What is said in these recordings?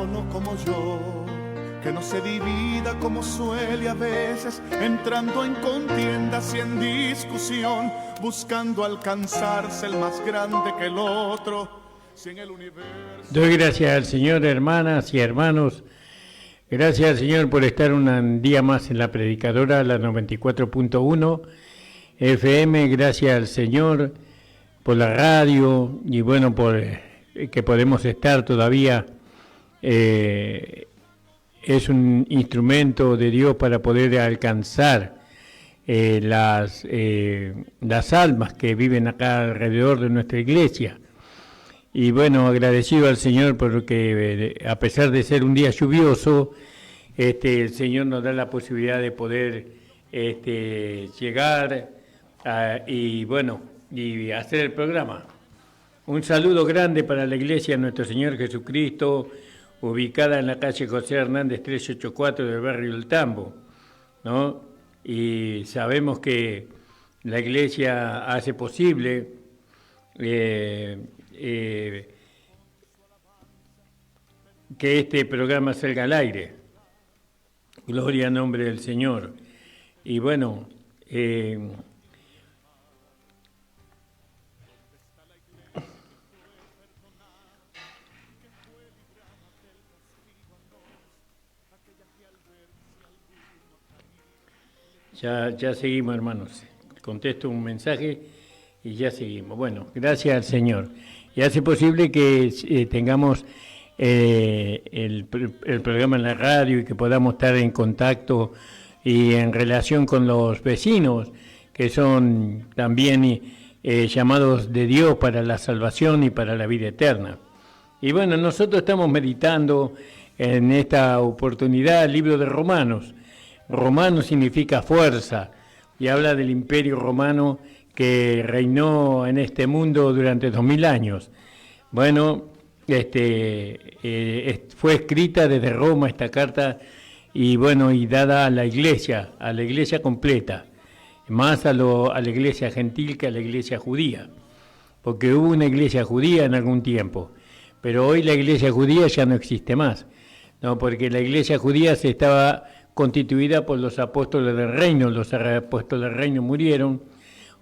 uno como yo, que no se divida como suele a veces, entrando en contiendas y en discusión, buscando alcanzarse el más grande que el otro. Si en el universo... Doy gracias al Señor, hermanas y hermanos. Gracias al Señor por estar un día más en la predicadora, la 94.1 FM. Gracias al Señor por la radio y bueno, por que podemos estar todavía. Es un instrumento de Dios para poder alcanzar las almas que viven acá alrededor de nuestra iglesia. Y bueno, agradecido al Señor porque a pesar de ser un día lluvioso, el Señor nos da la posibilidad de poder llegar y bueno, y hacer el programa. Un saludo grande para la iglesia de nuestro Señor Jesucristo, ubicada en la calle José Hernández 384 del barrio El Tambo, ¿no? Y sabemos que la iglesia hace posible que este programa salga al aire. Gloria al nombre del Señor. Y bueno, ya seguimos, hermanos. Contesto un mensaje y ya seguimos. Bueno, gracias al Señor. Y hace posible que tengamos el programa en la radio y que podamos estar en contacto y en relación con los vecinos, que son también llamados de Dios para la salvación y para la vida eterna. Y bueno, nosotros estamos meditando en esta oportunidad el libro de Romanos. Romano significa fuerza y habla del imperio romano que reinó en este mundo durante 2000 años. Bueno, fue escrita desde Roma esta carta y bueno, y dada a la iglesia completa, más a la iglesia gentil que a la iglesia judía, porque hubo una iglesia judía en algún tiempo, pero hoy la iglesia judía ya no existe más, no, porque la iglesia judía se estaba constituida por los apóstoles del reino. Los apóstoles del reino murieron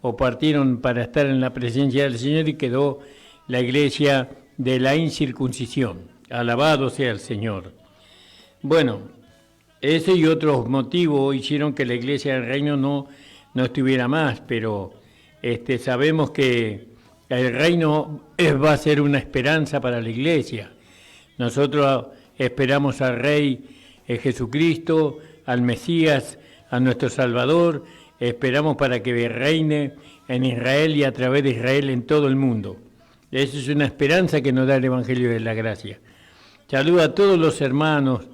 o partieron para estar en la presencia del Señor y quedó la iglesia de la incircuncisión. Alabado sea el Señor. Bueno, ese y otros motivos hicieron que la iglesia del reino no estuviera más, pero sabemos que el reino va a ser una esperanza para la iglesia. Nosotros esperamos al Rey Jesucristo, al Mesías, a nuestro Salvador, esperamos para que reine en Israel y a través de Israel en todo el mundo. Esa es una esperanza que nos da el Evangelio de la Gracia. Saludo a todos los hermanos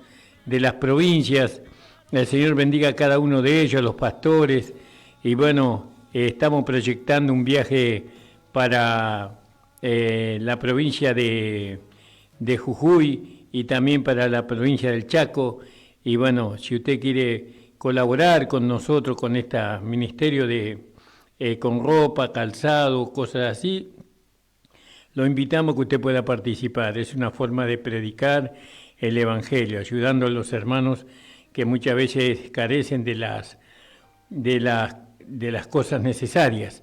de las provincias, el Señor bendiga a cada uno de ellos, los pastores, y bueno, estamos proyectando un viaje para la provincia de Jujuy, y también para la provincia del Chaco. Y bueno, si usted quiere colaborar con nosotros con este ministerio con ropa, calzado, cosas así, lo invitamos a que usted pueda participar. Es una forma de predicar el Evangelio, ayudando a los hermanos que muchas veces carecen de las cosas necesarias.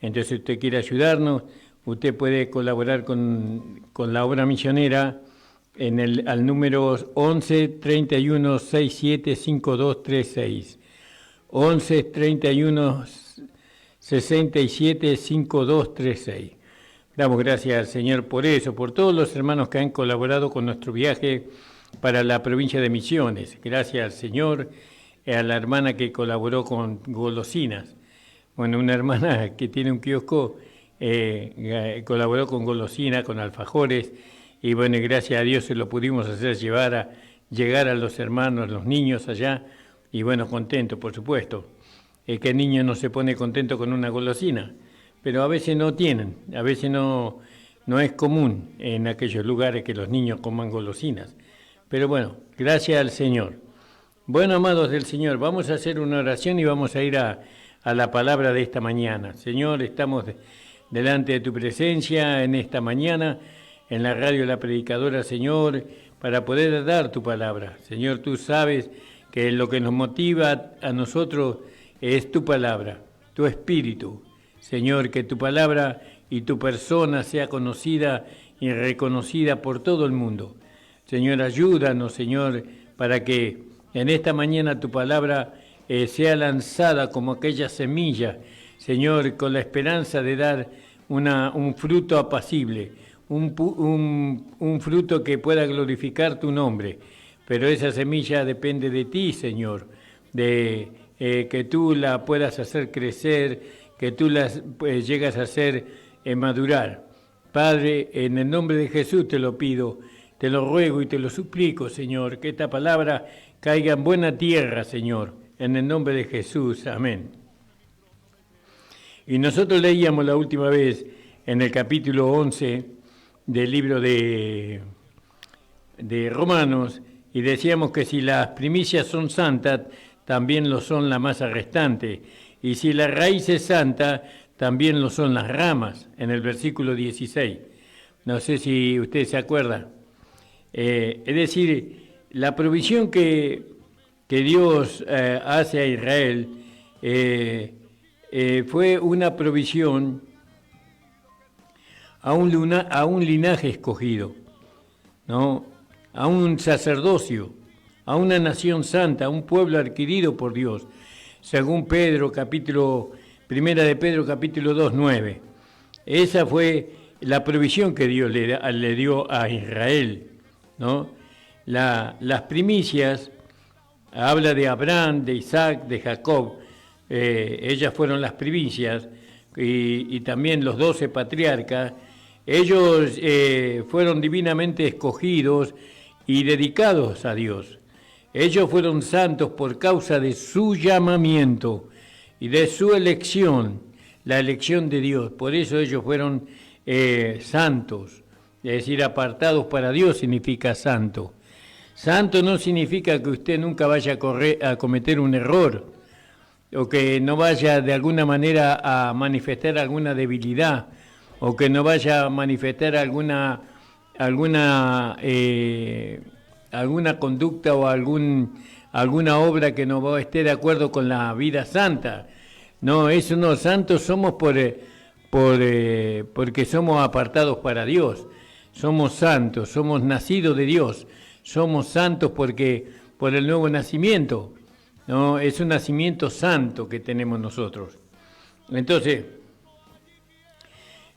Entonces, si usted quiere ayudarnos, usted puede colaborar con la obra misionera al número 11 31 67 5236. 11 31 67 5236. Damos gracias al Señor por eso, por todos los hermanos que han colaborado con nuestro viaje para la provincia de Misiones. Gracias al Señor, a la hermana que colaboró con golosinas. Bueno, una hermana que tiene un kiosco colaboró con golosinas, con alfajores. Y bueno, gracias a Dios se lo pudimos hacer llegar a los hermanos, los niños allá, y bueno, contento, por supuesto. ¿Qué niño no se pone contento con una golosina? Pero a veces no tienen, a veces no es común en aquellos lugares que los niños coman golosinas. Pero bueno, gracias al Señor. Bueno, amados del Señor, vamos a hacer una oración y vamos a ir a la palabra de esta mañana. Señor, estamos delante de tu presencia en esta mañana, en la radio La Predicadora, Señor, para poder dar tu palabra. Señor, tú sabes que lo que nos motiva a nosotros es tu palabra, tu espíritu. Señor, que tu palabra y tu persona sea conocida y reconocida por todo el mundo. Señor, ayúdanos, Señor, para que en esta mañana tu palabra sea lanzada como aquella semilla, Señor, con la esperanza de dar un fruto apacible, un fruto que pueda glorificar tu nombre. Pero esa semilla depende de ti, Señor, de que tú la puedas hacer crecer, que tú la llegas a hacer madurar. Padre, en el nombre de Jesús te lo pido, te lo ruego y te lo suplico, Señor, que esta palabra caiga en buena tierra, Señor, en el nombre de Jesús. Amén. Y nosotros leíamos la última vez en el capítulo 11 del libro de Romanos, y decíamos que si las primicias son santas, también lo son la masa restante, y si la raíz es santa, también lo son las ramas, en el versículo 16. No sé si usted se acuerda. Es decir, la provisión que Dios hace a Israel fue una provisión a un linaje escogido, ¿no? A un sacerdocio, a una nación santa, a un pueblo adquirido por Dios, según Primera de Pedro capítulo 2, 9. Esa fue la provisión que Dios le dio a Israel, ¿no? Las primicias, habla de Abraham, de Isaac, de Jacob, ellas fueron las primicias, y también los 12 patriarcas. Ellos fueron divinamente escogidos y dedicados a Dios. Ellos fueron santos por causa de su llamamiento y de su elección, la elección de Dios. Por eso ellos fueron santos, es decir, apartados para Dios significa santo. Santo no significa que usted nunca vaya a cometer un error, o que no vaya de alguna manera a manifestar alguna debilidad, o que no vaya a manifestar alguna conducta o alguna obra que no esté de acuerdo con la vida santa. No, eso no, santos somos porque somos apartados para Dios, somos santos, somos nacidos de Dios, somos santos por el nuevo nacimiento, ¿no? Es un nacimiento santo que tenemos nosotros. Entonces,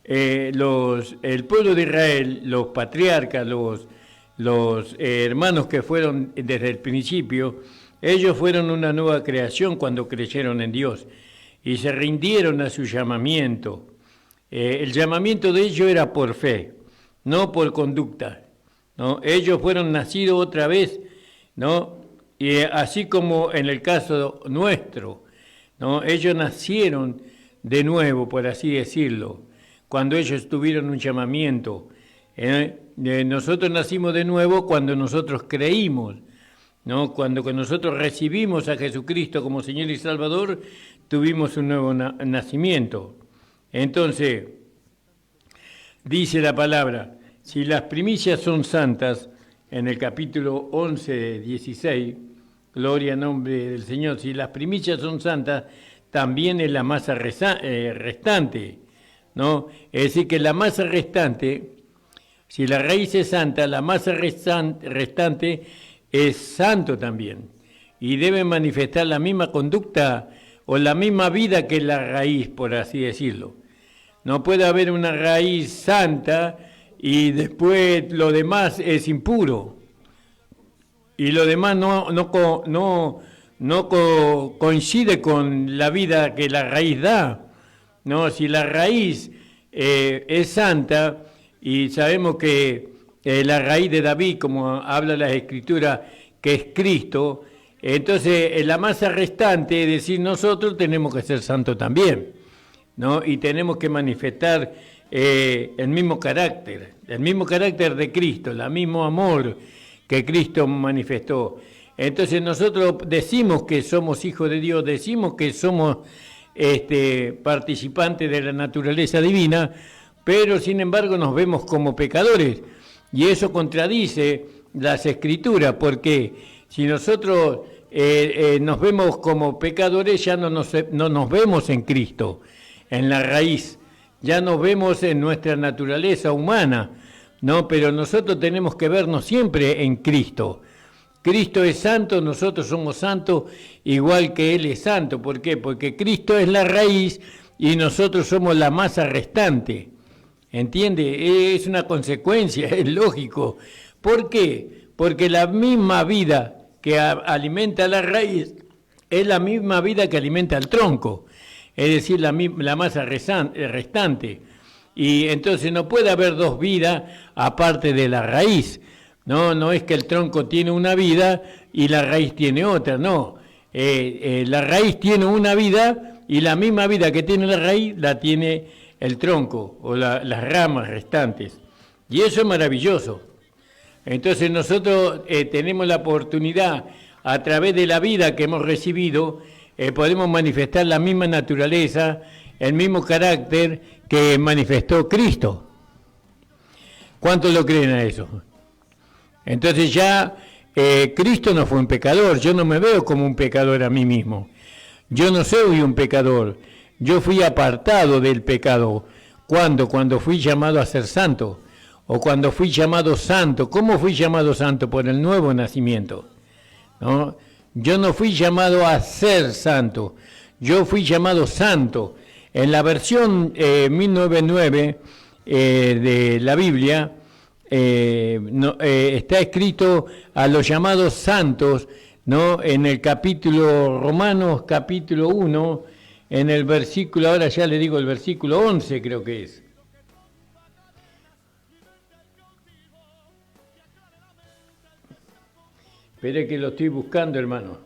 el pueblo de Israel, los patriarcas, los hermanos que fueron desde el principio, ellos fueron una nueva creación cuando creyeron en Dios y se rindieron a su llamamiento. El llamamiento de ellos era por fe, no por conducta, ¿no? Ellos fueron nacidos otra vez, ¿no? Y así como en el caso nuestro, ¿no? Ellos nacieron de nuevo, por así decirlo, cuando ellos tuvieron un llamamiento. Nosotros nacimos de nuevo cuando nosotros creímos, ¿no? Cuando nosotros recibimos a Jesucristo como Señor y Salvador, tuvimos un nuevo nacimiento. Entonces, dice la palabra, si las primicias son santas, en el capítulo 11, 16, gloria al nombre del Señor, si las primicias son santas, también es la masa restante, ¿no? Es decir, que la masa restante, si la raíz es santa, la masa restante es santo también, y debe manifestar la misma conducta o la misma vida que la raíz, por así decirlo. No puede haber una raíz santa y después lo demás es impuro, y lo demás no coincide con la vida que la raíz da. No, si la raíz es santa, y sabemos que la raíz de David, como habla la Escritura, que es Cristo, entonces la masa restante, es decir, nosotros tenemos que ser santos también, ¿no? Y tenemos que manifestar el mismo carácter de Cristo, el mismo amor que Cristo manifestó. Entonces nosotros decimos que somos hijos de Dios, decimos que somos participantes de la naturaleza divina, pero sin embargo nos vemos como pecadores, y eso contradice las Escrituras, porque si nosotros nos vemos como pecadores, ya no nos vemos en Cristo, en la raíz, ya nos vemos en nuestra naturaleza humana, ¿no? Pero nosotros tenemos que vernos siempre en Cristo. Cristo es santo, nosotros somos santos igual que Él es santo. ¿Por qué? Porque Cristo es la raíz y nosotros somos la masa restante. ¿Entiende? Es una consecuencia, es lógico. ¿Por qué? Porque la misma vida que alimenta la raíz es la misma vida que alimenta el tronco, es decir, la masa restante. Y entonces no puede haber dos vidas aparte de la raíz. No es que el tronco tiene una vida y la raíz tiene otra, no. La raíz tiene una vida y la misma vida que tiene la raíz la tiene el tronco o las ramas restantes. Y eso es maravilloso. Entonces nosotros tenemos la oportunidad, a través de la vida que hemos recibido, podemos manifestar la misma naturaleza, el mismo carácter que manifestó Cristo. ¿Cuántos lo creen a eso? Entonces ya Cristo no fue un pecador, yo no me veo como un pecador a mí mismo. Yo no soy un pecador, yo fui apartado del pecado. ¿Cuándo? Cuando fui llamado a ser santo, o cuando fui llamado santo. ¿Cómo fui llamado santo? Por el nuevo nacimiento, ¿no? Yo no fui llamado a ser santo, yo fui llamado santo. En la versión 1909 de la Biblia, está escrito a los llamados santos, ¿no? En el capítulo Romanos, capítulo 1, en el versículo, ahora ya le digo el versículo 11 creo que es. Espere que lo estoy buscando, hermano.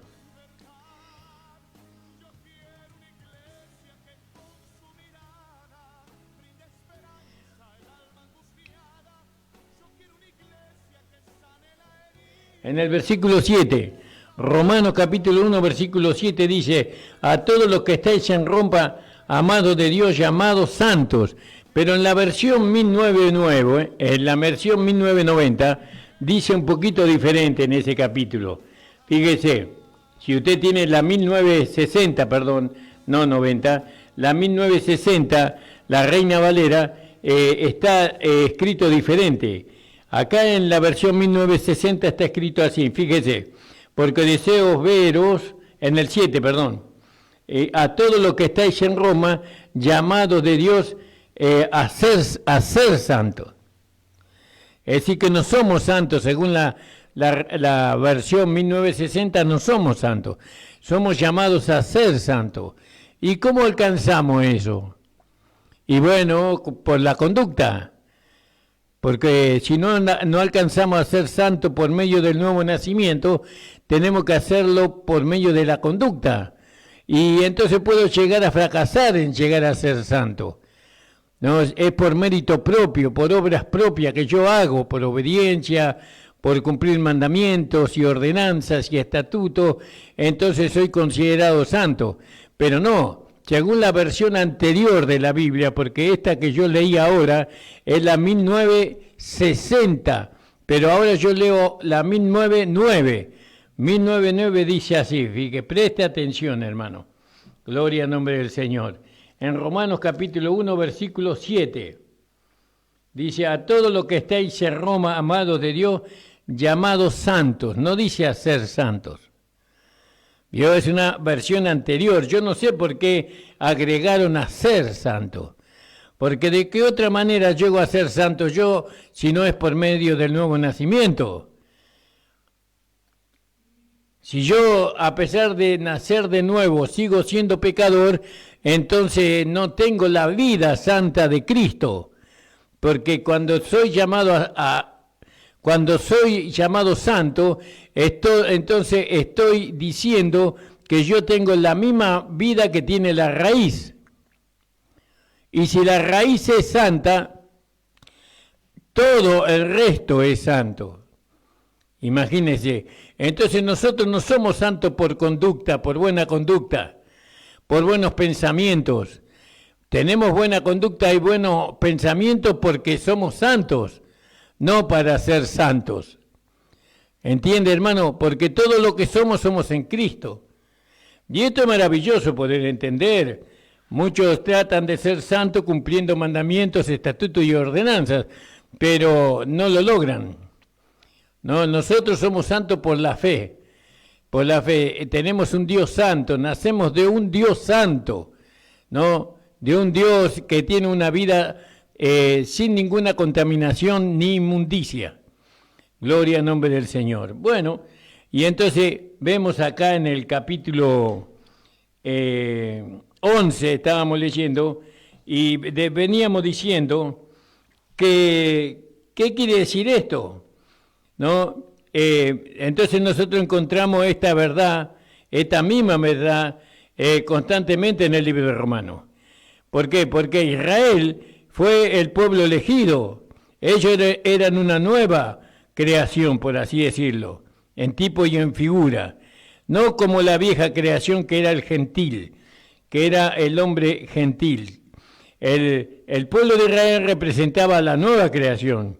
En el versículo 7, Romanos capítulo 1, versículo 7 dice: a todos los que estáis en Roma, amados de Dios, llamados santos. Pero en la versión 1909, en la versión 1990, dice un poquito diferente en ese capítulo. Fíjese, si usted tiene la 1960, perdón, no 90, la 1960, la Reina Valera, está escrito diferente. Acá en la versión 1960 está escrito así, fíjese: porque deseo veros, en el 7, perdón, a todos los que estáis en Roma, llamados de Dios a ser santos. Es decir, que no somos santos, según la versión 1960, no somos santos, somos llamados a ser santos. ¿Y cómo alcanzamos eso? Y bueno, por la conducta. Porque si no alcanzamos a ser santos por medio del nuevo nacimiento, tenemos que hacerlo por medio de la conducta. Y entonces puedo llegar a fracasar en llegar a ser santo. No, es por mérito propio, por obras propias que yo hago, por obediencia, por cumplir mandamientos y ordenanzas y estatutos, entonces soy considerado santo. Pero no, según la versión anterior de la Biblia, porque esta que yo leí ahora es la 1960, pero ahora yo leo la 1909. 1909 dice así, fíjate, preste atención, hermano. Gloria al nombre del Señor. En Romanos capítulo 1, versículo 7, dice: a todos los que estáis en Roma, amados de Dios, llamados santos. No dice a ser santos. ¿Vio? Es una versión anterior. Yo no sé por qué agregaron a ser santo. Porque de qué otra manera llego a ser santo yo si no es por medio del nuevo nacimiento. Si yo, a pesar de nacer de nuevo, sigo siendo pecador, entonces no tengo la vida santa de Cristo. Porque cuando soy llamado cuando soy llamado santo, entonces estoy diciendo que yo tengo la misma vida que tiene la raíz. Y si la raíz es santa, todo el resto es santo. Imagínense. Entonces nosotros no somos santos por conducta, por buena conducta, por buenos pensamientos. Tenemos buena conducta y buenos pensamientos porque somos santos, no para ser santos. ¿Entiende, hermano? Porque todo lo que somos, somos en Cristo. Y esto es maravilloso poder entender. Muchos tratan de ser santos cumpliendo mandamientos, estatutos y ordenanzas, pero no lo logran. No, nosotros somos santos por la fe. Por la fe tenemos un Dios santo, nacemos de un Dios santo, ¿no? De un Dios que tiene una vida sin ninguna contaminación ni inmundicia. Gloria al nombre del Señor. Bueno, y entonces vemos acá en el capítulo 11, estábamos leyendo, y veníamos diciendo que, ¿qué quiere decir esto? ¿No? Entonces nosotros encontramos esta verdad, esta misma verdad, constantemente en el libro de Romanos. ¿Por qué? Porque Israel fue el pueblo elegido. Ellos eran una nueva creación, por así decirlo, en tipo y en figura. No como la vieja creación que era el gentil, que era el hombre gentil. El pueblo de Israel representaba la nueva creación.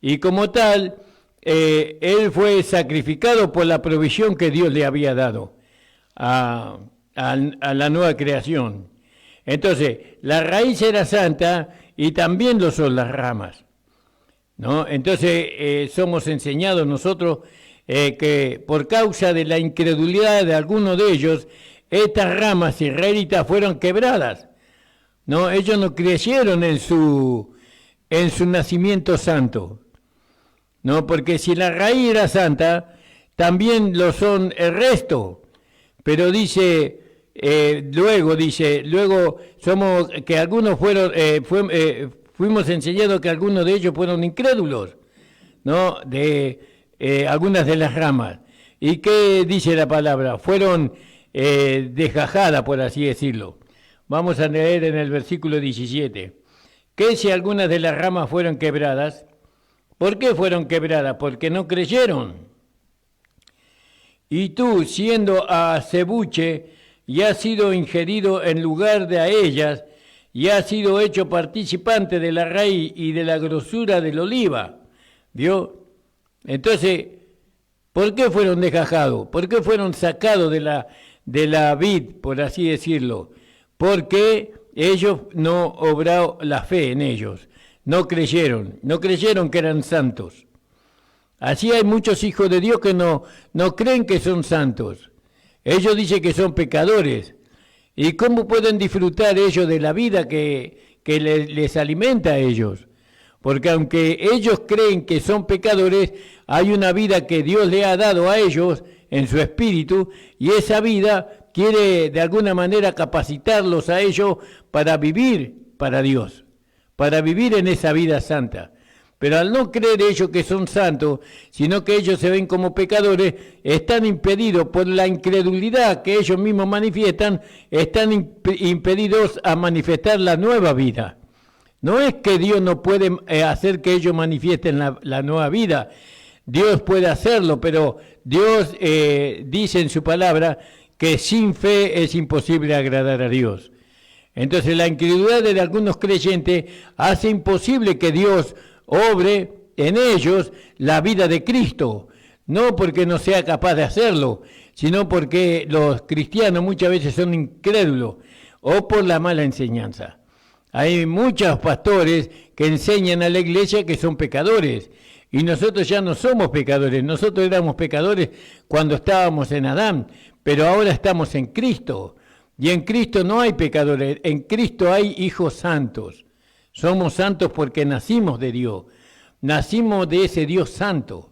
Y como tal, él fue sacrificado por la provisión que Dios le había dado a la nueva creación. Entonces, la raíz era santa y también lo son las ramas, ¿no? Entonces, somos enseñados nosotros que por causa de la incredulidad de algunos de ellos, estas ramas israelitas fueron quebradas, ¿no? Ellos no creyeron en su nacimiento santo, ¿no? Porque si la raíz era santa, también lo son el resto. Pero luego somos que algunos fuimos enseñados que algunos de ellos fueron incrédulos, ¿no? De algunas de las ramas. ¿Y qué dice la palabra? Fueron desgajadas, por así decirlo. Vamos a leer en el versículo 17. Que si algunas de las ramas fueron quebradas, ¿por qué fueron quebradas? Porque no creyeron. Y tú, siendo acebuche, y has sido ingerido en lugar de a ellas, y has sido hecho participante de la raíz y de la grosura del oliva. ¿Vio? Entonces, ¿por qué fueron desgajados? ¿Por qué fueron sacados de la vid, por así decirlo? Porque ellos no obraron la fe en ellos. No creyeron que eran santos. Así hay muchos hijos de Dios que no creen que son santos. Ellos dicen que son pecadores. ¿Y cómo pueden disfrutar ellos de la vida que les alimenta a ellos? Porque aunque ellos creen que son pecadores, hay una vida que Dios le ha dado a ellos en su espíritu, y esa vida quiere de alguna manera capacitarlos a ellos para vivir para Dios, para vivir en esa vida santa. Pero al no creer ellos que son santos, sino que ellos se ven como pecadores, están impedidos por la incredulidad que ellos mismos manifiestan, están impedidos a manifestar la nueva vida. No es que Dios no puede hacer que ellos manifiesten la nueva vida. Dios puede hacerlo, pero Dios dice en su palabra que sin fe es imposible agradar a Dios. Entonces la incredulidad de algunos creyentes hace imposible que Dios obre en ellos la vida de Cristo, no porque no sea capaz de hacerlo, sino porque los cristianos muchas veces son incrédulos o por la mala enseñanza. Hay muchos pastores que enseñan a la iglesia que son pecadores, y nosotros ya no somos pecadores. Nosotros éramos pecadores cuando estábamos en Adán, pero ahora estamos en Cristo, y en Cristo no hay pecadores, en Cristo hay hijos santos. Somos santos porque nacimos de Dios, nacimos de ese Dios santo.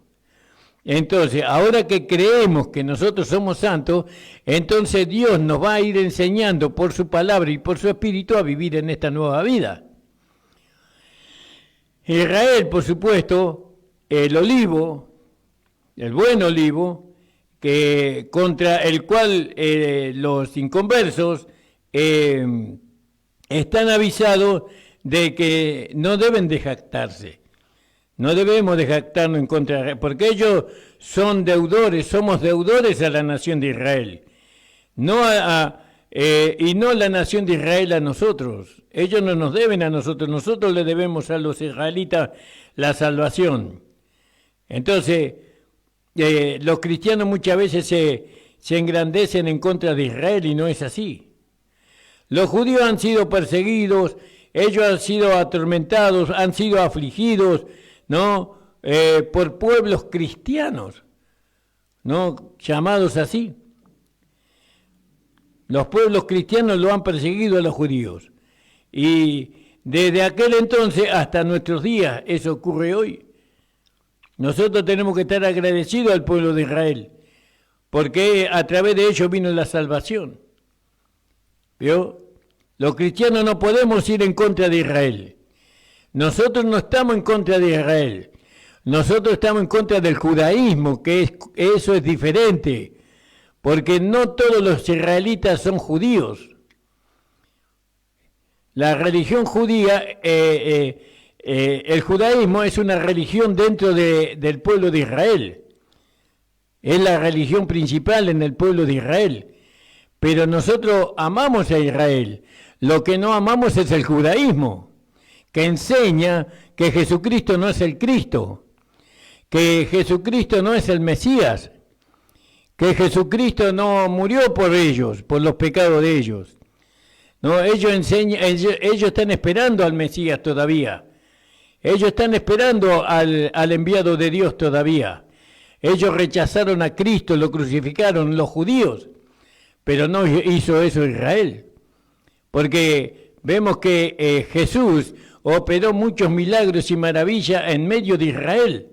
Entonces, ahora que creemos que nosotros somos santos, entonces Dios nos va a ir enseñando por su palabra y por su espíritu a vivir en esta nueva vida. Israel, por supuesto, el olivo, el buen olivo, que contra el cual los inconversos están avisados de que no deben de jactarse. No debemos de jactarnos en contra de, porque ellos son deudores, somos deudores a la nación de Israel. Y no la nación de Israel a nosotros. Ellos no nos deben a nosotros, nosotros le debemos a los israelitas la salvación. Entonces, los cristianos muchas veces se engrandecen en contra de Israel y no es así. Los judíos han sido perseguidos, ellos han sido atormentados, han sido afligidos, ¿no? Por pueblos cristianos, ¿no? Llamados así. Los pueblos cristianos lo han perseguido a los judíos. Y desde aquel entonces hasta nuestros días, eso ocurre hoy. Nosotros tenemos que estar agradecidos al pueblo de Israel, porque a través de ellos vino la salvación. ¿Vio? Los cristianos no podemos ir en contra de Israel. Nosotros no estamos en contra de Israel. Nosotros estamos en contra del judaísmo, eso es diferente, porque no todos los israelitas son judíos. La religión judía, el judaísmo es una religión dentro del pueblo de Israel. Es la religión principal en el pueblo de Israel. Pero nosotros amamos a Israel. Lo que no amamos es el judaísmo, que enseña que Jesucristo no es el Cristo, que Jesucristo no es el Mesías, que Jesucristo no murió por ellos, por los pecados de ellos. No, ellos están esperando al Mesías todavía. Ellos están esperando al enviado de Dios todavía. Ellos rechazaron a Cristo, lo crucificaron, los judíos, pero no hizo eso Israel. Porque vemos que Jesús operó muchos milagros y maravillas en medio de Israel.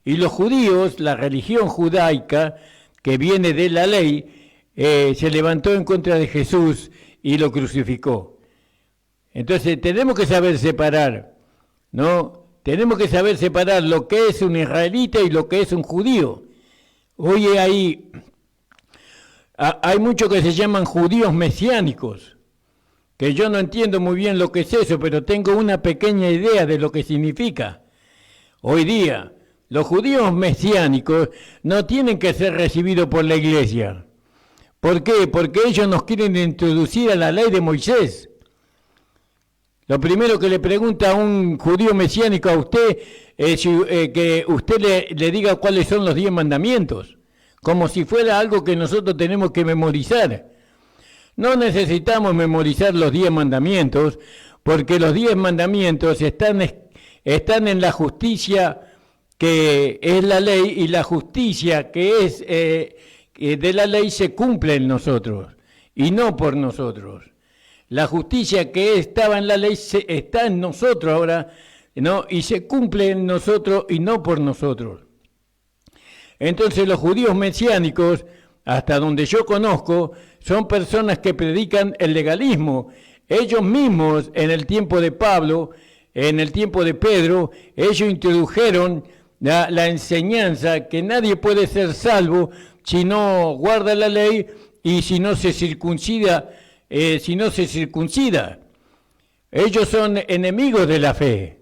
Y los judíos, la religión judaica, que viene de la ley, se levantó en contra de Jesús y lo crucificó. Entonces tenemos que saber separar, ¿no? Tenemos que saber separar lo que es un israelita y lo que es un judío. Hoy hay muchos que se llaman judíos mesiánicos, que yo no entiendo muy bien lo que es eso, pero tengo una pequeña idea de lo que significa. Hoy día, los judíos mesiánicos no tienen que ser recibidos por la iglesia. ¿Por qué? Porque ellos nos quieren introducir a la ley de Moisés. Lo primero que le pregunta a un judío mesiánico a usted es que usted le diga cuáles son los 10 mandamientos, como si fuera algo que nosotros tenemos que memorizar. No necesitamos memorizar los 10 mandamientos, porque los 10 mandamientos están en la justicia que es la ley, y la justicia que es de la ley se cumple en nosotros, y no por nosotros. La justicia que estaba en la ley está en nosotros ahora, ¿no? Y se cumple en nosotros y no por nosotros. Entonces los judíos mesiánicos, hasta donde yo conozco, son personas que predican el legalismo. Ellos mismos, en el tiempo de Pablo, en el tiempo de Pedro, ellos introdujeron la enseñanza que nadie puede ser salvo si no guarda la ley y si no se circuncida. Ellos son enemigos de la fe.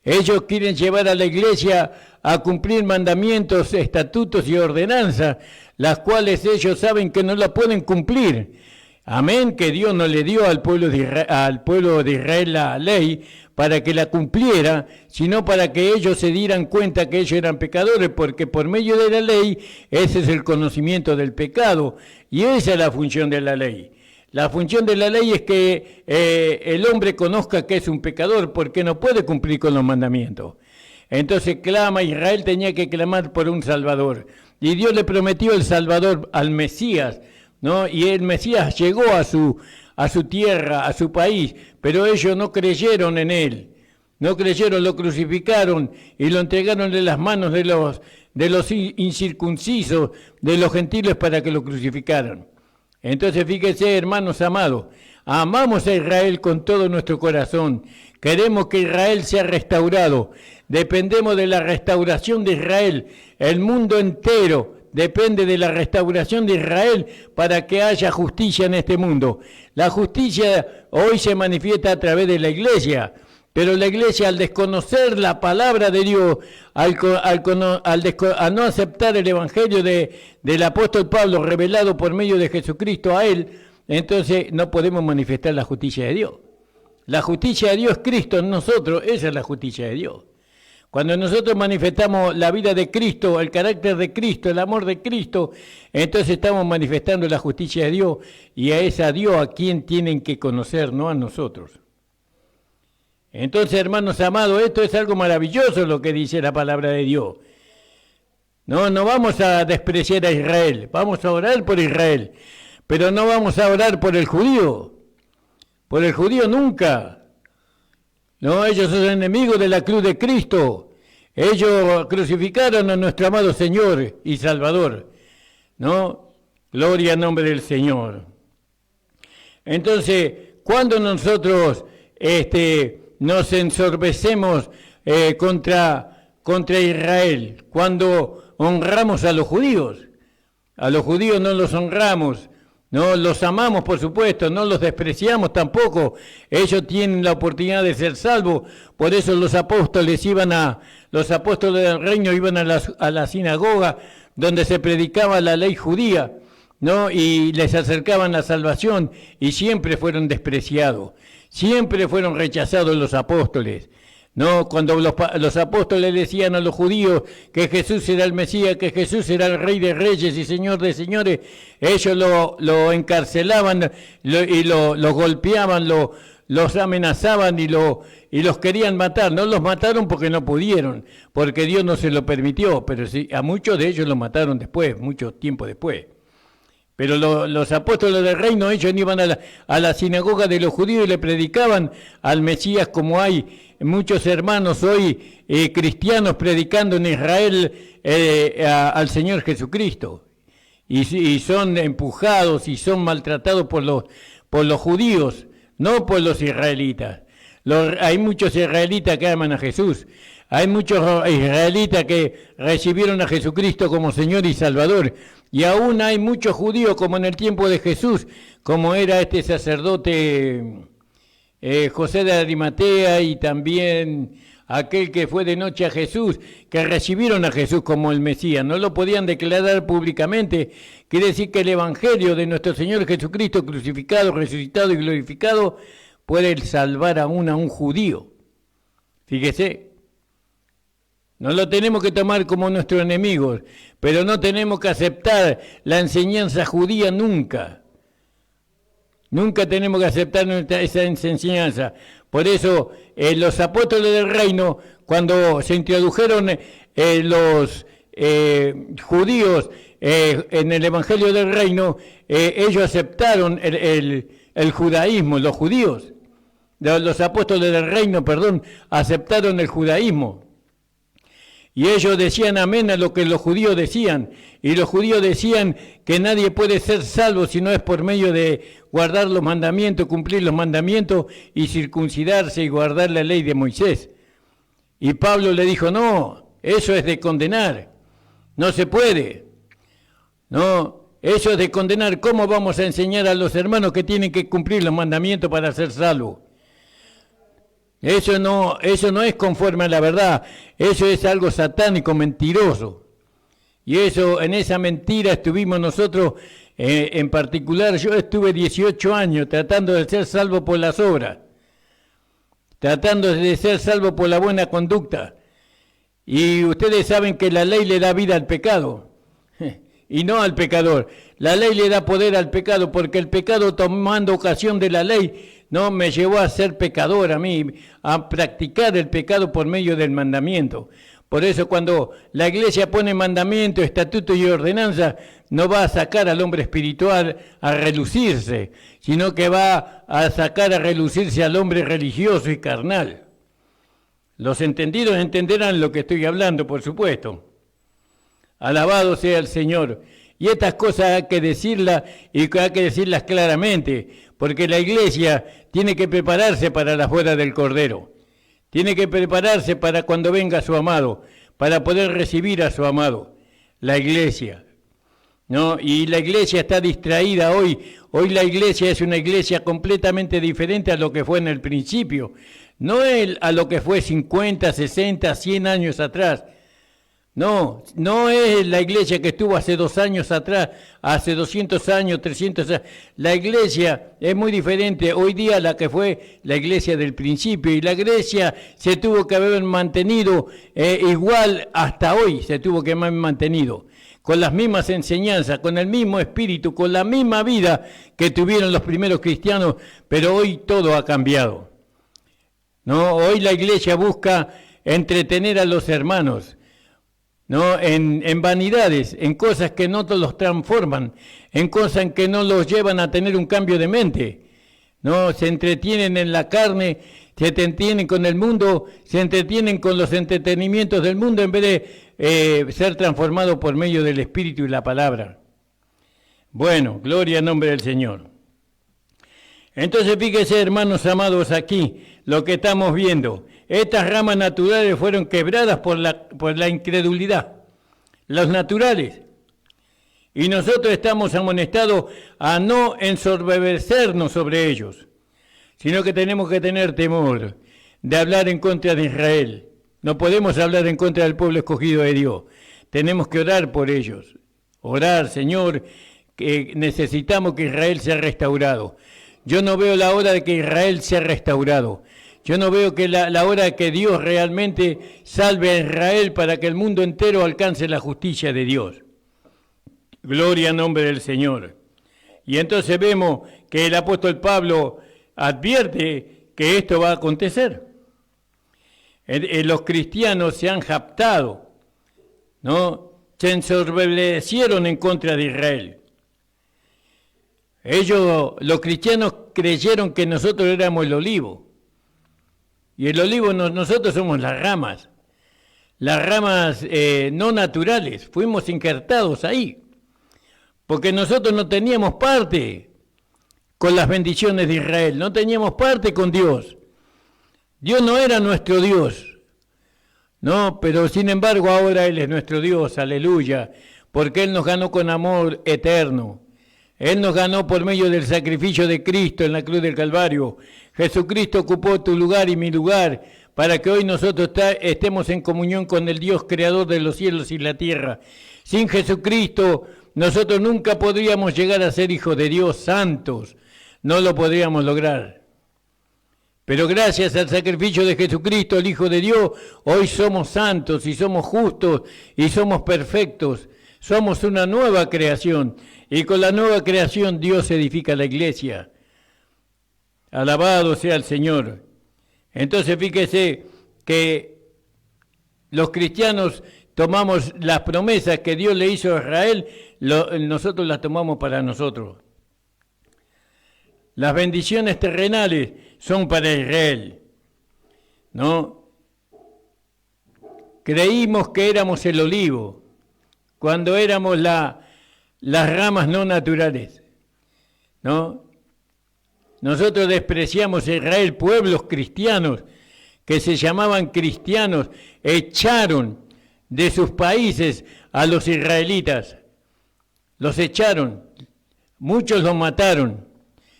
Ellos quieren llevar a la iglesia a cumplir mandamientos, estatutos y ordenanzas, las cuales ellos saben que no la pueden cumplir. Amén, que Dios no le dio al pueblo de Israel la ley para que la cumpliera, sino para que ellos se dieran cuenta que ellos eran pecadores, porque por medio de la ley ese es el conocimiento del pecado, y esa es la función de la ley. La función de la ley es que el hombre conozca que es un pecador, porque no puede cumplir con los mandamientos. Entonces Israel tenía que clamar por un Salvador, y Dios le prometió el Salvador al Mesías, ¿no? Y el Mesías llegó a su tierra, a su país, pero ellos no creyeron en él, no creyeron, lo crucificaron y lo entregaron en las manos de los incircuncisos, de los gentiles, para que lo crucificaran. Entonces fíjense, hermanos amados, amamos a Israel con todo nuestro corazón, queremos que Israel sea restaurado, dependemos de la restauración de Israel, el mundo entero depende de la restauración de Israel para que haya justicia en este mundo. La justicia hoy se manifiesta a través de la iglesia, pero la iglesia, al desconocer la palabra de Dios, al no aceptar el evangelio del apóstol Pablo revelado por medio de Jesucristo a él, entonces no podemos manifestar la justicia de Dios. La justicia de Dios es Cristo en nosotros, esa es la justicia de Dios. Cuando nosotros manifestamos la vida de Cristo, el carácter de Cristo, el amor de Cristo, entonces estamos manifestando la justicia de Dios, y es a Dios a quien tienen que conocer, no a nosotros. Entonces, hermanos amados, esto es algo maravilloso lo que dice la palabra de Dios. No vamos a despreciar a Israel, vamos a orar por Israel, pero no vamos a orar por el judío nunca. No, ellos son enemigos de la cruz de Cristo. Ellos crucificaron a nuestro amado Señor y Salvador. ¿No? Gloria al nombre del Señor. Entonces, cuando nosotros nos ensorbecemos contra Israel, cuando honramos a los judíos no los honramos. No los amamos, por supuesto, no los despreciamos tampoco. Ellos tienen la oportunidad de ser salvos. Por eso los apóstoles del reino iban a la sinagoga donde se predicaba la ley judía, ¿no? Y les acercaban la salvación, y siempre fueron despreciados. Siempre fueron rechazados los apóstoles. No, cuando los apóstoles decían a los judíos que Jesús era el Mesías, que Jesús era el Rey de Reyes y Señor de Señores, ellos lo encarcelaban y lo golpeaban, los amenazaban y los querían matar. No los mataron porque no pudieron, porque Dios no se lo permitió, pero sí, a muchos de ellos los mataron después, mucho tiempo después. Pero los apóstoles del reino, ellos iban a la sinagoga de los judíos y le predicaban al Mesías, como hay muchos hermanos hoy cristianos predicando en Israel al Señor Jesucristo. Y son empujados y son maltratados por los judíos, no por los israelitas. Hay muchos israelitas que aman a Jesús. Hay muchos israelitas que recibieron a Jesucristo como Señor y Salvador. Y aún hay muchos judíos, como en el tiempo de Jesús, como era este sacerdote José de Arimatea, y también aquel que fue de noche a Jesús, que recibieron a Jesús como el Mesías. No lo podían declarar públicamente. Quiere decir que el Evangelio de nuestro Señor Jesucristo, crucificado, resucitado y glorificado, puede salvar aún a un judío. Fíjese. No lo tenemos que tomar como nuestro enemigo, pero no tenemos que aceptar la enseñanza judía nunca. Nunca tenemos que aceptar esa enseñanza. Por eso los apóstoles del reino, cuando se introdujeron los judíos en el Evangelio del reino, ellos aceptaron el judaísmo, los judíos. Los apóstoles del reino, aceptaron el judaísmo. Y ellos decían amén a lo que los judíos decían. Y los judíos decían que nadie puede ser salvo si no es por medio de guardar los mandamientos, cumplir los mandamientos y circuncidarse y guardar la ley de Moisés. Y Pablo le dijo, no, eso es de condenar. No se puede. No, eso es de condenar. ¿Cómo vamos a enseñar a los hermanos que tienen que cumplir los mandamientos para ser salvos? Eso no es conforme a la verdad, eso es algo satánico, mentiroso. Y en esa mentira estuvimos nosotros, en particular, yo estuve 18 años tratando de ser salvo por las obras, tratando de ser salvo por la buena conducta. Y ustedes saben que la ley le da vida al pecado, y no al pecador. La ley le da poder al pecado, porque el pecado, tomando ocasión de la ley, no me llevó a ser pecador a mí, a practicar el pecado por medio del mandamiento. Por eso cuando la iglesia pone mandamiento, estatuto y ordenanza, no va a sacar al hombre espiritual a relucirse, sino que va a sacar a relucirse al hombre religioso y carnal. Los entendidos entenderán lo que estoy hablando, por supuesto. Alabado sea el Señor. Y estas cosas hay que decirlas, y hay que decirlas claramente, porque la iglesia tiene que prepararse para la boda del Cordero. Tiene que prepararse para cuando venga su amado, para poder recibir a su amado. La iglesia, ¿no? Y la iglesia está distraída hoy. Hoy la iglesia es una iglesia completamente diferente a lo que fue en el principio. No a lo que fue 50, 60, 100 años atrás. No, no es la iglesia que estuvo hace 2 años atrás, hace 200 años, 300 años. La iglesia es muy diferente hoy día a la que fue la iglesia del principio. Y la iglesia se tuvo que haber mantenido igual hasta hoy, se tuvo que haber mantenido. Con las mismas enseñanzas, con el mismo espíritu, con la misma vida que tuvieron los primeros cristianos, pero hoy todo ha cambiado. ¿No? Hoy la iglesia busca entretener a los hermanos, ¿no? En vanidades, en cosas que no los transforman, en cosas que no los llevan a tener un cambio de mente. ¿No? Se entretienen en la carne, se entretienen con el mundo, se entretienen con los entretenimientos del mundo en vez de ser transformados por medio del Espíritu y la palabra. Bueno, gloria al nombre del Señor. Entonces fíjese, hermanos amados, aquí lo que estamos viendo. Estas ramas naturales fueron quebradas por la incredulidad, los naturales. Y nosotros estamos amonestados a no ensoberbecernos sobre ellos, sino que tenemos que tener temor de hablar en contra de Israel. No podemos hablar en contra del pueblo escogido de Dios. Tenemos que orar por ellos. Orar, Señor, que necesitamos que Israel sea restaurado. Yo no veo la hora de que Israel sea restaurado. Yo no veo que la hora de que Dios realmente salve a Israel para que el mundo entero alcance la justicia de Dios. Gloria al nombre del Señor. Y entonces vemos que el apóstol Pablo advierte que esto va a acontecer. Los cristianos se han jactado, ¿no? Se ensoberbecieron en contra de Israel. Los cristianos creyeron que nosotros éramos el olivo. Y el olivo, nosotros somos las ramas no naturales. Fuimos injertados ahí. Porque nosotros no teníamos parte con las bendiciones de Israel, no teníamos parte con Dios. Dios no era nuestro Dios, no, pero sin embargo ahora Él es nuestro Dios, aleluya, porque Él nos ganó con amor eterno. Él nos ganó por medio del sacrificio de Cristo en la cruz del Calvario. Jesucristo ocupó tu lugar y mi lugar para que hoy nosotros estemos en comunión con el Dios creador de los cielos y la tierra. Sin Jesucristo nosotros nunca podríamos llegar a ser hijos de Dios santos, no lo podríamos lograr. Pero gracias al sacrificio de Jesucristo, el Hijo de Dios, hoy somos santos y somos justos y somos perfectos. Somos una nueva creación y con la nueva creación Dios edifica la iglesia. Alabado sea el Señor. Entonces fíjese que los cristianos tomamos las promesas que Dios le hizo a Israel, nosotros las tomamos para nosotros. Las bendiciones terrenales son para Israel, ¿no? Creímos que éramos el olivo, cuando éramos las ramas no naturales, ¿no? Nosotros despreciamos a Israel, pueblos cristianos que se llamaban cristianos, echaron de sus países a los israelitas. Los echaron, muchos los mataron,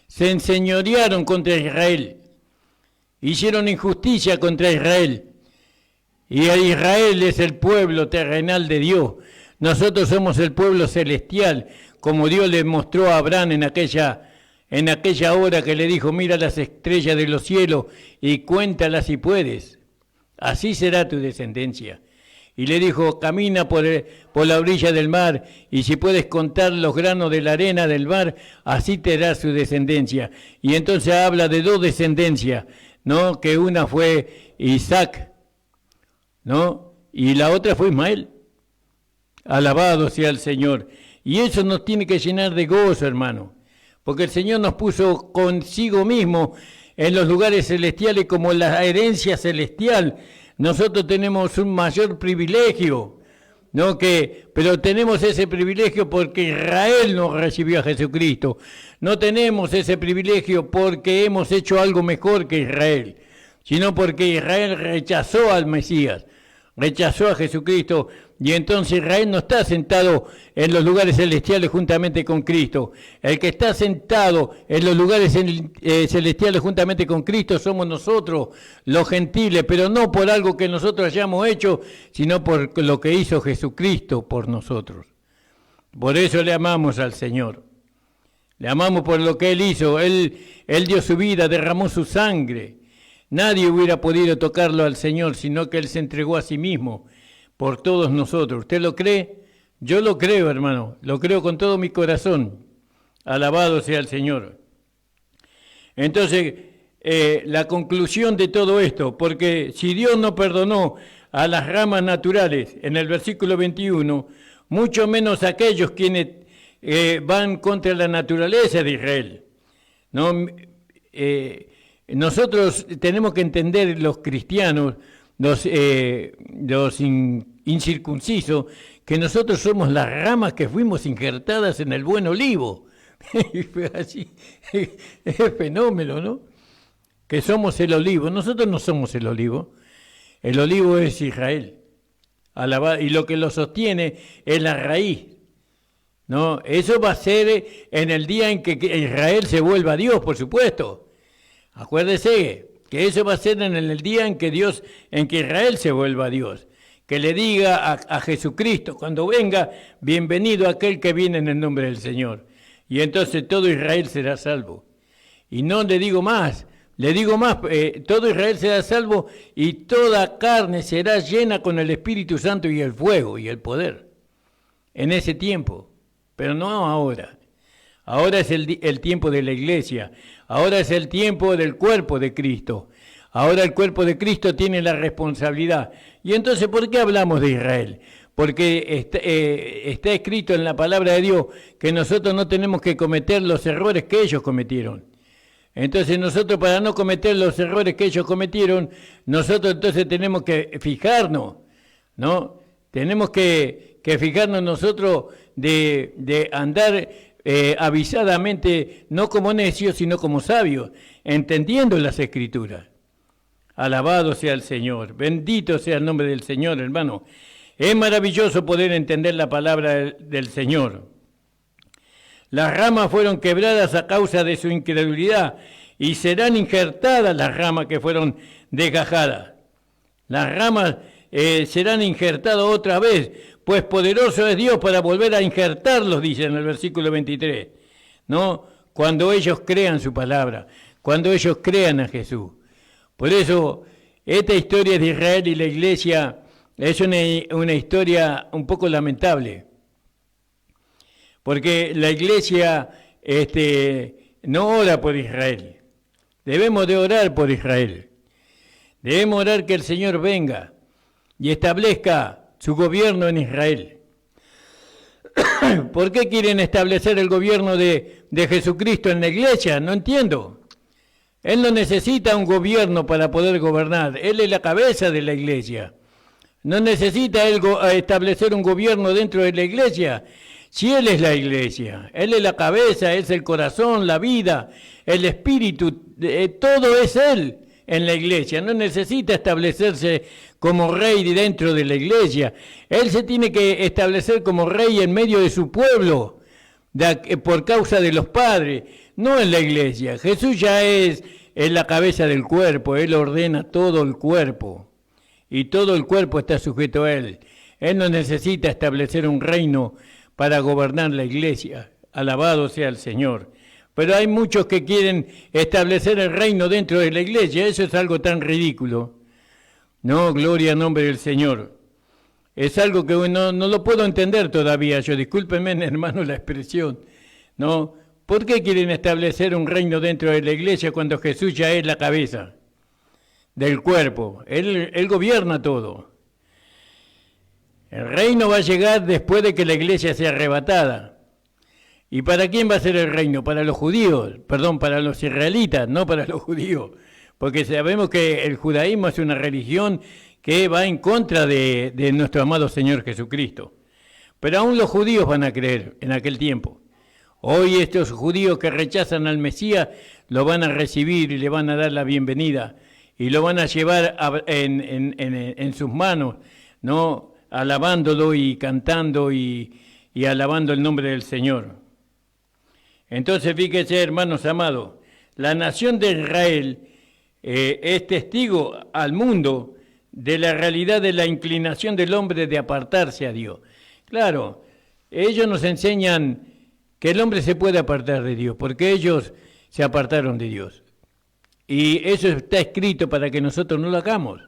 se enseñorearon contra Israel, hicieron injusticia contra Israel. Y Israel es el pueblo terrenal de Dios. Nosotros somos el pueblo celestial, como Dios le mostró a Abraham en aquella hora que le dijo, mira las estrellas de los cielos y cuéntalas si puedes. Así será tu descendencia. Y le dijo, camina por la orilla del mar, y si puedes contar los granos de la arena del mar, así te dará su descendencia. Y entonces habla de dos descendencias, ¿no? Que una fue Isaac, ¿no? Y la otra fue Ismael. Alabado sea el Señor. Y eso nos tiene que llenar de gozo, hermano, porque el Señor nos puso consigo mismo en los lugares celestiales como la herencia celestial. Nosotros tenemos un mayor privilegio, ¿no? Pero tenemos ese privilegio porque Israel nos recibió a Jesucristo. No tenemos ese privilegio porque hemos hecho algo mejor que Israel, sino porque Israel rechazó al Mesías, rechazó a Jesucristo, y entonces Israel no está sentado en los lugares celestiales juntamente con Cristo. El que está sentado en los lugares celestiales juntamente con Cristo somos nosotros, los gentiles, pero no por algo que nosotros hayamos hecho, sino por lo que hizo Jesucristo por nosotros. Por eso le amamos al Señor. Le amamos por lo que Él hizo. Él dio su vida, derramó su sangre. Nadie hubiera podido tocarlo al Señor, sino que Él se entregó a sí mismo por todos nosotros. ¿Usted lo cree? Yo lo creo, hermano. Lo creo con todo mi corazón. Alabado sea el Señor. Entonces, la conclusión de todo esto, porque si Dios no perdonó a las ramas naturales, en el versículo 21, mucho menos aquellos quienes van contra la naturaleza de Israel. ¿No? Nosotros tenemos que entender, los cristianos, los incircuncisos, que nosotros somos las ramas que fuimos injertadas en el buen olivo. Así, es fenómeno, ¿no? Que somos el olivo. Nosotros no somos el olivo. El olivo es Israel. Y lo que lo sostiene es la raíz. ¿No? Eso va a ser en el día en que Israel se vuelva a Dios, por supuesto. Acuérdese que eso va a ser en el día en que Israel se vuelva a Dios. Que le diga a Jesucristo, cuando venga, bienvenido aquel que viene en el nombre del Señor. Y entonces todo Israel será salvo. Y no le digo más, todo Israel será salvo y toda carne será llena con el Espíritu Santo y el fuego y el poder. En ese tiempo, pero no ahora. Ahora es el tiempo de la iglesia, ahora es el tiempo del cuerpo de Cristo. Ahora el cuerpo de Cristo tiene la responsabilidad. Y entonces, ¿por qué hablamos de Israel? Porque está escrito en la palabra de Dios que nosotros no tenemos que cometer los errores que ellos cometieron. Entonces nosotros, para no cometer los errores que ellos cometieron, nosotros entonces tenemos que fijarnos, ¿no? Tenemos que fijarnos nosotros de andar avisadamente, no como necios, sino como sabios, entendiendo las Escrituras. Alabado sea el Señor, bendito sea el nombre del Señor, hermano. Es maravilloso poder entender la palabra del Señor. Las ramas fueron quebradas a causa de su incredulidad y serán injertadas las ramas que fueron desgajadas. Las ramas serán injertadas otra vez, pues poderoso es Dios para volver a injertarlos, dice en el versículo 23, ¿no? Cuando ellos crean su palabra, cuando ellos crean a Jesús. Por eso, esta historia de Israel y la iglesia es una historia un poco lamentable, porque la iglesia no ora por Israel. Debemos de orar por Israel. Debemos orar que el Señor venga y establezca su gobierno en Israel. ¿Por qué quieren establecer el gobierno de Jesucristo en la iglesia? No entiendo. Él no necesita un gobierno para poder gobernar. Él es la cabeza de la iglesia. No necesita él establecer un gobierno dentro de la iglesia. Si Él es la iglesia, Él es la cabeza, es el corazón, la vida, el espíritu, todo es Él en la iglesia. No necesita establecerse como rey dentro de la iglesia. Él se tiene que establecer como rey en medio de su pueblo, por causa de los padres, no en la iglesia. Jesús ya es la cabeza del cuerpo, Él ordena todo el cuerpo y todo el cuerpo está sujeto a Él. Él no necesita establecer un reino para gobernar la iglesia. Alabado sea el Señor. Pero hay muchos que quieren establecer el reino dentro de la iglesia. Eso es algo tan ridículo. No, gloria al nombre del Señor. Es algo que no lo puedo entender todavía. Discúlpenme, hermano, la expresión. ¿No? ¿Por qué quieren establecer un reino dentro de la iglesia cuando Jesús ya es la cabeza del cuerpo? Él gobierna todo. El reino va a llegar después de que la iglesia sea arrebatada. ¿Y para quién va a ser el reino? Para los judíos, para los israelitas, no para los judíos. Porque sabemos que el judaísmo es una religión que va en contra de nuestro amado Señor Jesucristo. Pero aún los judíos van a creer en aquel tiempo. Hoy estos judíos que rechazan al Mesías lo van a recibir y le van a dar la bienvenida y lo van a llevar en sus manos ¿no? Alabándolo y cantando y alabando el nombre del Señor. Entonces, fíjese, hermanos amados, la nación de Israel es testigo al mundo de la realidad de la inclinación del hombre de apartarse a Dios. Claro, ellos nos enseñan que el hombre se puede apartar de Dios, porque ellos se apartaron de Dios. Y eso está escrito para que nosotros no lo hagamos.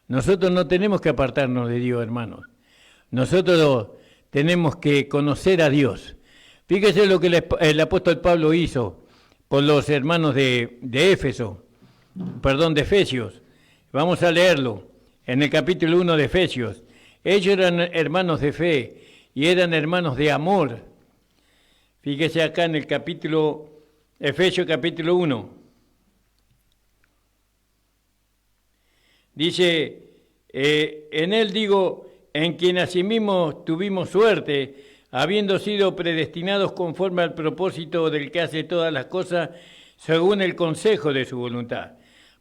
Nosotros no tenemos que apartarnos de Dios, hermanos. Nosotros tenemos que conocer a Dios. Fíjese lo que el apóstol Pablo hizo por los hermanos de Efesios. Vamos a leerlo en el capítulo 1 de Efesios. Ellos eran hermanos de fe y eran hermanos de amor. Fíjese acá en el Efesios capítulo 1. Dice, en él digo, en quien asimismo tuvimos suerte, habiendo sido predestinados conforme al propósito del que hace todas las cosas, según el consejo de su voluntad,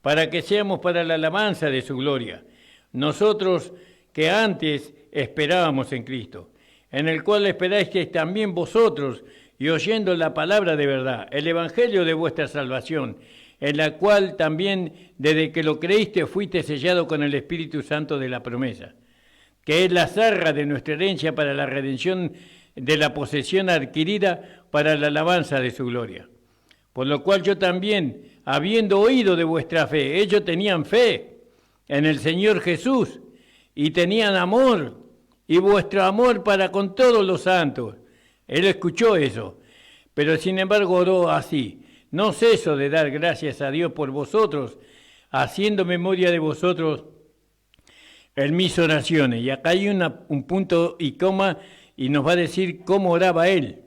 para que seamos para la alabanza de su gloria. Nosotros que antes esperábamos en Cristo, en el cual esperáis también vosotros, y oyendo la palabra de verdad, el evangelio de vuestra salvación, en la cual también desde que lo creíste fuiste sellado con el Espíritu Santo de la promesa, que es la zarra de nuestra herencia para la redención de la posesión adquirida para la alabanza de su gloria. Por lo cual yo también, habiendo oído de vuestra fe, ellos tenían fe en el Señor Jesús y tenían amor, y vuestro amor para con todos los santos. Él escuchó eso, pero sin embargo oró así: no ceso de dar gracias a Dios por vosotros, haciendo memoria de vosotros en mis oraciones. Y acá hay un punto y coma, y nos va a decir cómo oraba él.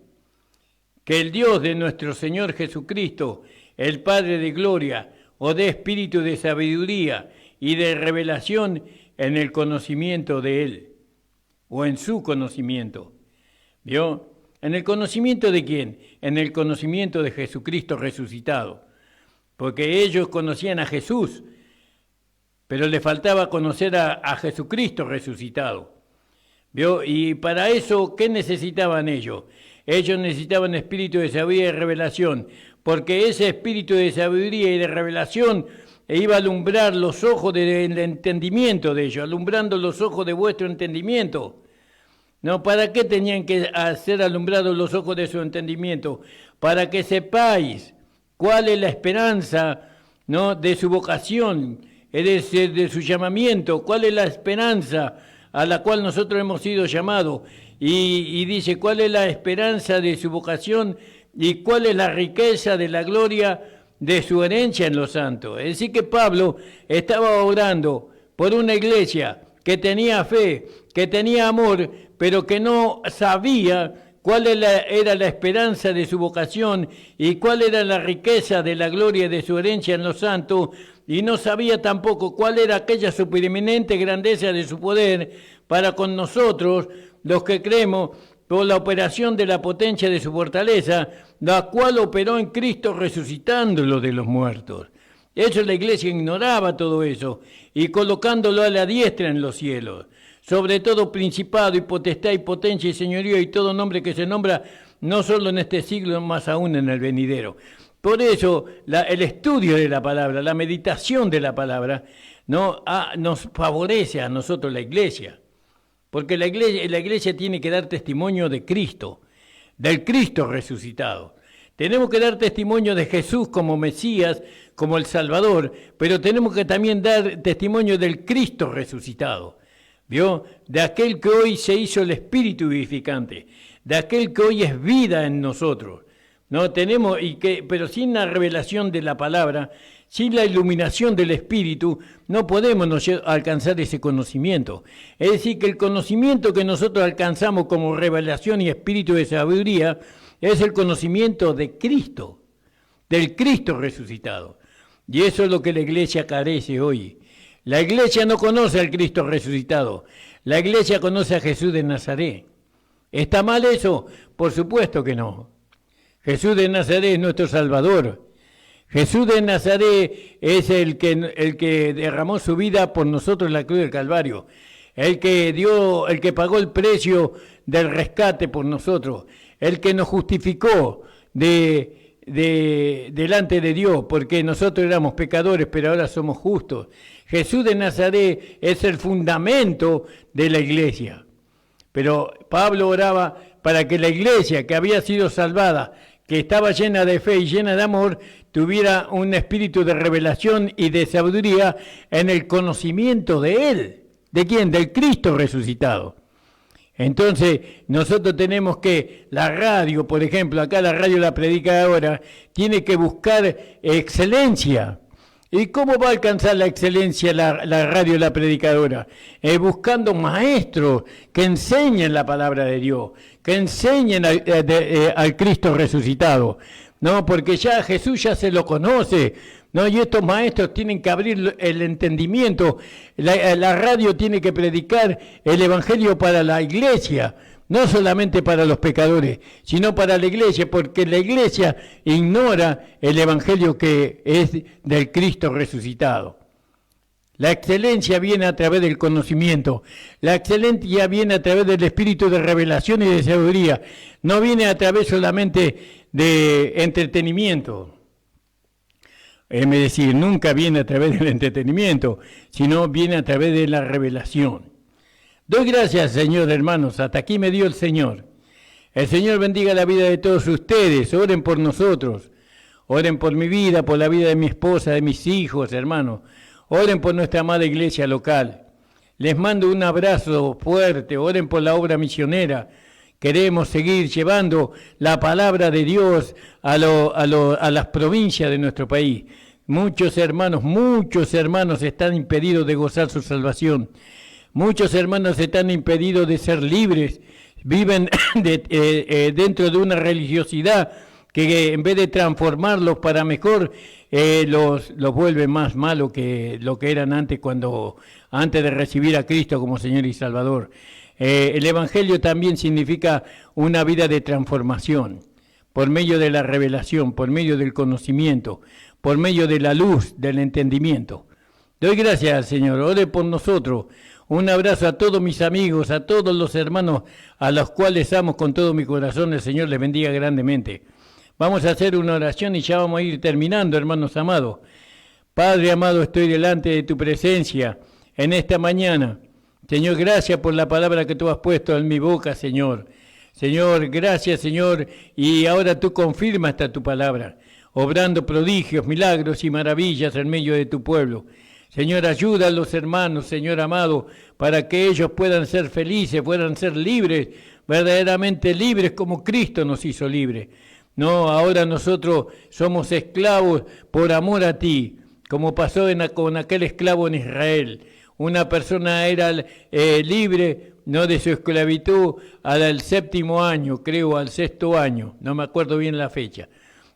Que el Dios de nuestro Señor Jesucristo, el Padre de gloria, os dé espíritu de sabiduría y de revelación en el conocimiento de él, o en su conocimiento. ¿Vio? ¿En el conocimiento de quién? En el conocimiento de Jesucristo resucitado. Porque ellos conocían a Jesús, pero le faltaba conocer a Jesucristo resucitado. ¿Vio? Y para eso, ¿qué necesitaban ellos? Ellos necesitaban espíritu de sabiduría y de revelación, porque ese espíritu de sabiduría y de revelación iba a alumbrar los ojos del entendimiento de ellos, alumbrando los ojos de vuestro entendimiento. ¿No? ¿Para qué tenían que hacer alumbrados los ojos de su entendimiento? Para que sepáis cuál es la esperanza, ¿no?, de su vocación, de su llamamiento, cuál es la esperanza a la cual nosotros hemos sido llamados. Y dice, ¿cuál es la esperanza de su vocación y cuál es la riqueza de la gloria de su herencia en los santos? Es decir, que Pablo estaba orando por una iglesia que tenía fe, que tenía amor, pero que no sabía cuál era la esperanza de su vocación y cuál era la riqueza de la gloria de su herencia en los santos, y no sabía tampoco cuál era aquella supereminente grandeza de su poder para con nosotros, los que creemos, por la operación de la potencia de su fortaleza, la cual operó en Cristo resucitándolo de los muertos. Eso la iglesia ignoraba todo eso, y colocándolo a la diestra en los cielos, sobre todo principado y potestad y potencia y señorío y todo nombre que se nombra, no solo en este siglo, más aún en el venidero. Por eso el estudio de la palabra, la meditación de la palabra, ¿no?, nos favorece a nosotros la iglesia, porque la iglesia tiene que dar testimonio de Cristo, del Cristo resucitado. Tenemos que dar testimonio de Jesús como Mesías, como el Salvador, pero tenemos que también dar testimonio del Cristo resucitado, ¿vio? De aquel que hoy se hizo el Espíritu vivificante, de aquel que hoy es vida en nosotros. No tenemos, pero sin la revelación de la palabra, sin la iluminación del Espíritu, no podemos alcanzar ese conocimiento. Es decir, que el conocimiento que nosotros alcanzamos como revelación y espíritu de sabiduría es el conocimiento de Cristo, del Cristo resucitado. Y eso es lo que la iglesia carece hoy. La iglesia no conoce al Cristo resucitado, la iglesia conoce a Jesús de Nazaret. ¿Está mal eso? Por supuesto que no. Jesús de Nazaret es nuestro Salvador. Jesús de Nazaret es el que derramó su vida por nosotros en la cruz del Calvario. el que pagó el precio del rescate por nosotros, el que nos justificó delante de Dios, porque nosotros éramos pecadores, pero ahora somos justos. Jesús de Nazaret es el fundamento de la iglesia. Pero Pablo oraba para que la iglesia que había sido salvada, que estaba llena de fe y llena de amor, tuviera un espíritu de revelación y de sabiduría en el conocimiento de Él. ¿De quién? Del Cristo resucitado. Entonces, nosotros tenemos que, la radio, por ejemplo, acá la radio La Predicadora, tiene que buscar excelencia. ¿Y cómo va a alcanzar la excelencia la radio La Predicadora? Buscando maestros que enseñen la palabra de Dios, que enseñen al Cristo resucitado. No, porque ya Jesús ya se lo conoce, ¿no? Y estos maestros tienen que abrir el entendimiento. La radio tiene que predicar el Evangelio para la iglesia, no solamente para los pecadores, sino para la iglesia, porque la iglesia ignora el Evangelio que es del Cristo resucitado. La excelencia viene a través del conocimiento, la excelencia viene a través del espíritu de revelación y de sabiduría, no viene a través solamente de entretenimiento. Es decir, nunca viene a través del entretenimiento, sino viene a través de la revelación. Doy gracias, Señor, hermanos, hasta aquí me dio el Señor. El Señor bendiga la vida de todos ustedes, oren por nosotros, oren por mi vida, por la vida de mi esposa, de mis hijos, hermanos. Oren por nuestra amada iglesia local. Les mando un abrazo fuerte. Oren por la obra misionera. Queremos seguir llevando la palabra de Dios a las provincias de nuestro país. Muchos hermanos están impedidos de gozar su salvación. Muchos hermanos están impedidos de ser libres. Viven dentro de una religiosidad que en vez de transformarlos para mejor, los vuelve más malos que lo que eran antes de recibir a Cristo como Señor y Salvador. El Evangelio también significa una vida de transformación, por medio de la revelación, por medio del conocimiento, por medio de la luz, del entendimiento. Doy gracias al Señor, ore por nosotros. Un abrazo a todos mis amigos, a todos los hermanos a los cuales amo con todo mi corazón. El Señor les bendiga grandemente. Vamos a hacer una oración y ya vamos a ir terminando, hermanos amados. Padre amado, estoy delante de tu presencia en esta mañana. Señor, gracias por la palabra que tú has puesto en mi boca, Señor. Señor, gracias, Señor, y ahora tú confirmas esta tu palabra, obrando prodigios, milagros y maravillas en medio de tu pueblo. Señor, ayuda a los hermanos, Señor amado, para que ellos puedan ser felices, puedan ser libres, verdaderamente libres como Cristo nos hizo libres. No, ahora nosotros somos esclavos por amor a ti, como pasó con aquel esclavo en Israel. Una persona era libre, no de su esclavitud, al 7º año, creo, al 6º año, no me acuerdo bien la fecha.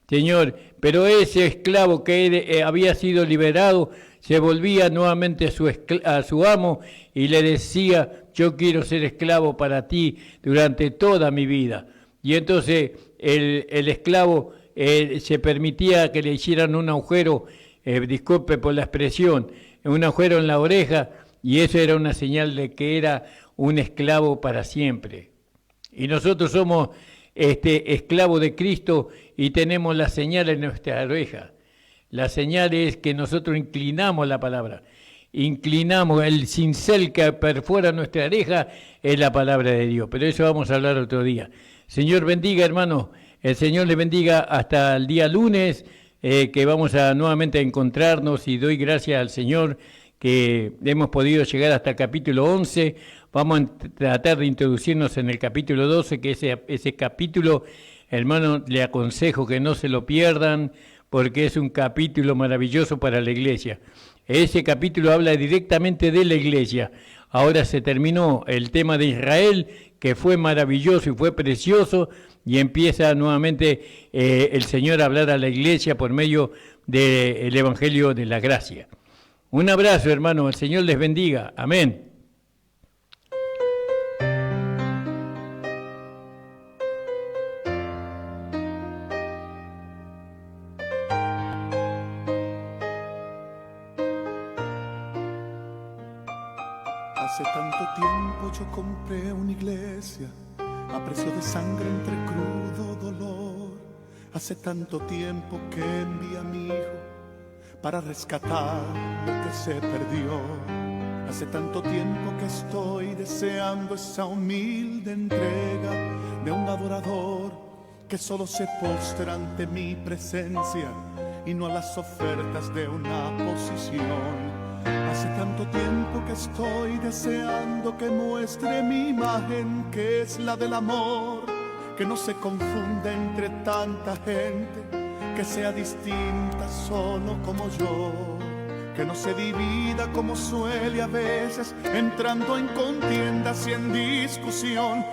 Señor, pero ese esclavo que había sido liberado se volvía nuevamente a su amo y le decía, yo quiero ser esclavo para ti durante toda mi vida. Y entonces el esclavo se permitía que le hicieran un agujero, disculpe por la expresión, un agujero en la oreja, y eso era una señal de que era un esclavo para siempre. Y nosotros somos esclavos de Cristo y tenemos la señal en nuestra oreja. La señal es que nosotros inclinamos la palabra, inclinamos el cincel que perfora nuestra oreja, es la palabra de Dios. Pero eso vamos a hablar otro día. Señor bendiga, hermanos, el Señor les bendiga hasta el día lunes, que vamos a nuevamente encontrarnos, y doy gracias al Señor que hemos podido llegar hasta el capítulo 11. Vamos a tratar de introducirnos en el capítulo 12, que ese capítulo, hermano, le aconsejo que no se lo pierdan, porque es un capítulo maravilloso para la iglesia. Ese capítulo habla directamente de la iglesia. Ahora se terminó el tema de Israel, que fue maravilloso y fue precioso, y empieza nuevamente el Señor a hablar a la iglesia por medio del Evangelio de la Gracia. Un abrazo, hermano, el Señor les bendiga. Amén. Hace tanto tiempo yo compré una iglesia a precio de sangre entre crudo dolor. Hace tanto tiempo que envié a mi hijo para rescatar lo que se perdió. Hace tanto tiempo que estoy deseando esa humilde entrega de un adorador que solo se postra ante mi presencia y no a las ofertas de una posición. Hace tanto tiempo que estoy deseando que muestre mi imagen, que es la del amor, que no se confunda entre tanta gente, que sea distinta solo como yo, que no se divida como suele a veces, entrando en contiendas y en discusión.